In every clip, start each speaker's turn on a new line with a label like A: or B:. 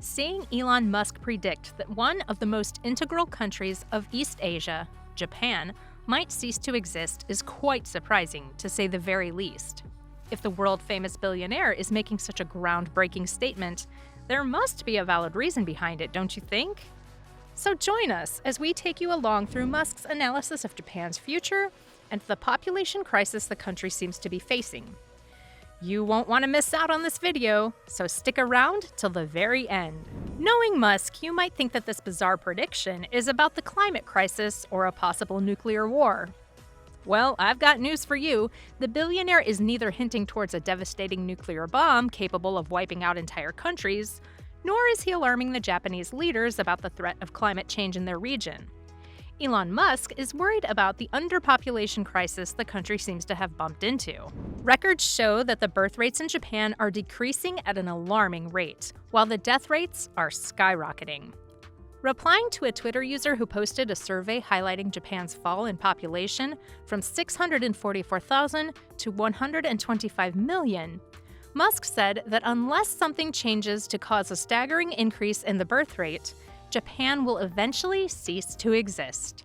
A: Seeing Elon Musk predict that one of the most integral countries of East Asia, Japan, might cease to exist is quite surprising, to say the very least. If the world-famous billionaire is making such a groundbreaking statement, there must be a valid reason behind it, don't you think? So join us as we take you along through Musk's analysis of Japan's future and the population crisis the country seems to be facing. You won't want to miss out on this video, so stick around till the very end. Knowing Musk, you might think that this bizarre prediction is about the climate crisis or a possible nuclear war. Well, I've got news for you. The billionaire is neither hinting towards a devastating nuclear bomb capable of wiping out entire countries, nor is he alarming the Japanese leaders about the threat of climate change in their region. Elon Musk is worried about the underpopulation crisis the country seems to have bumped into. Records show that the birth rates in Japan are decreasing at an alarming rate, while the death rates are skyrocketing. Replying to a Twitter user who posted a survey highlighting Japan's fall in population from 644,000 to 125 million, Musk said that unless something changes to cause a staggering increase in the birth rate, Japan will eventually cease to exist.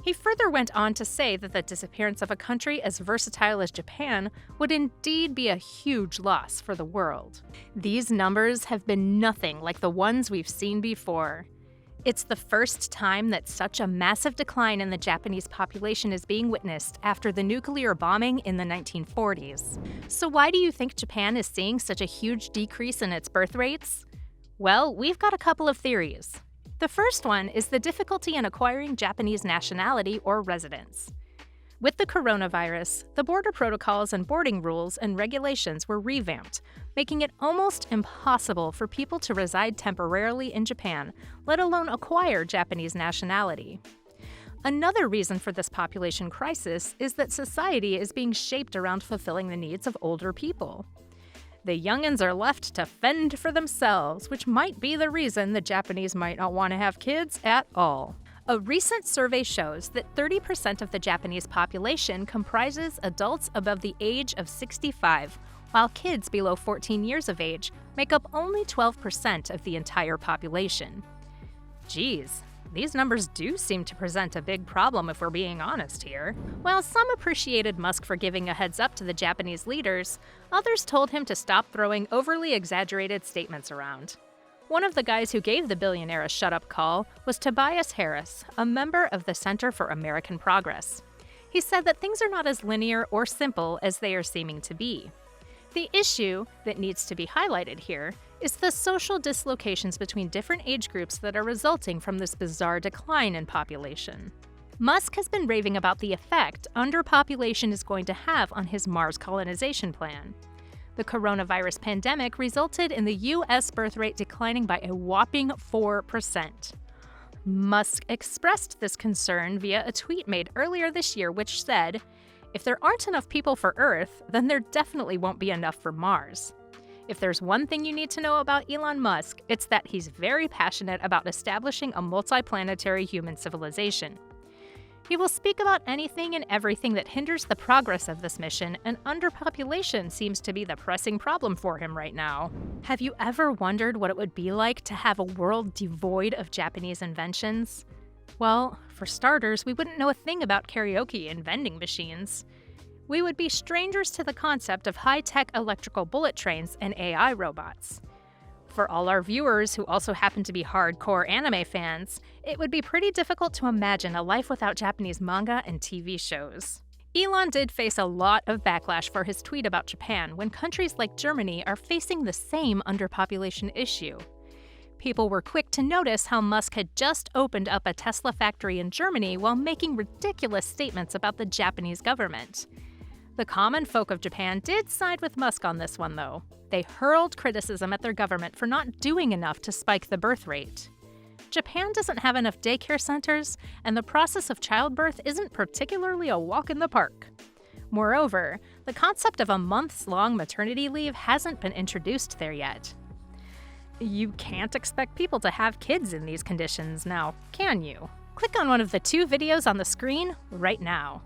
A: He further went on to say that the disappearance of a country as versatile as Japan would indeed be a huge loss for the world. These numbers have been nothing like the ones we've seen before. It's the first time that such a massive decline in the Japanese population is being witnessed after the nuclear bombing in the 1940s. So why do you think Japan is seeing such a huge decrease in its birth rates? Well, we've got a couple of theories. The first one is the difficulty in acquiring Japanese nationality or residence. With the coronavirus, the border protocols and boarding rules and regulations were revamped, making it almost impossible for people to reside temporarily in Japan, let alone acquire Japanese nationality. Another reason for this population crisis is that society is being shaped around fulfilling the needs of older people. The youngins are left to fend for themselves, which might be the reason the Japanese might not want to have kids at all. A recent survey shows that 30% of the Japanese population comprises adults above the age of 65, while kids below 14 years of age make up only 12% of the entire population. Geez, these numbers do seem to present a big problem if we're being honest here. While some appreciated Musk for giving a heads up to the Japanese leaders, others told him to stop throwing overly exaggerated statements around. One of the guys who gave the billionaire a shut-up call was Tobias Harris, a member of the Center for American Progress. He said that things are not as linear or simple as they are seeming to be. The issue that needs to be highlighted here is the social dislocations between different age groups that are resulting from this bizarre decline in population. Musk has been raving about the effect underpopulation is going to have on his Mars colonization plan. The coronavirus pandemic resulted in the U.S. birth rate declining by a whopping 4%. Musk expressed this concern via a tweet made earlier this year which said, "If there aren't enough people for Earth, then there definitely won't be enough for Mars." If there's one thing you need to know about Elon Musk, it's that he's very passionate about establishing a multiplanetary human civilization. He will speak about anything and everything that hinders the progress of this mission, and underpopulation seems to be the pressing problem for him right now. Have you ever wondered what it would be like to have a world devoid of Japanese inventions? Well, for starters, we wouldn't know a thing about karaoke and vending machines. We would be strangers to the concept of high-tech electrical bullet trains and AI robots. For all our viewers who also happen to be hardcore anime fans, it would be pretty difficult to imagine a life without Japanese manga and TV shows. Elon did face a lot of backlash for his tweet about Japan when countries like Germany are facing the same underpopulation issue. People were quick to notice how Musk had just opened up a Tesla factory in Germany while making ridiculous statements about the Japanese government. The common folk of Japan did side with Musk on this one, though. They hurled criticism at their government for not doing enough to spike the birth rate. Japan doesn't have enough daycare centers, and the process of childbirth isn't particularly a walk in the park. Moreover, the concept of a months-long maternity leave hasn't been introduced there yet. You can't expect people to have kids in these conditions now, can you? Click on one of the two videos on the screen right now.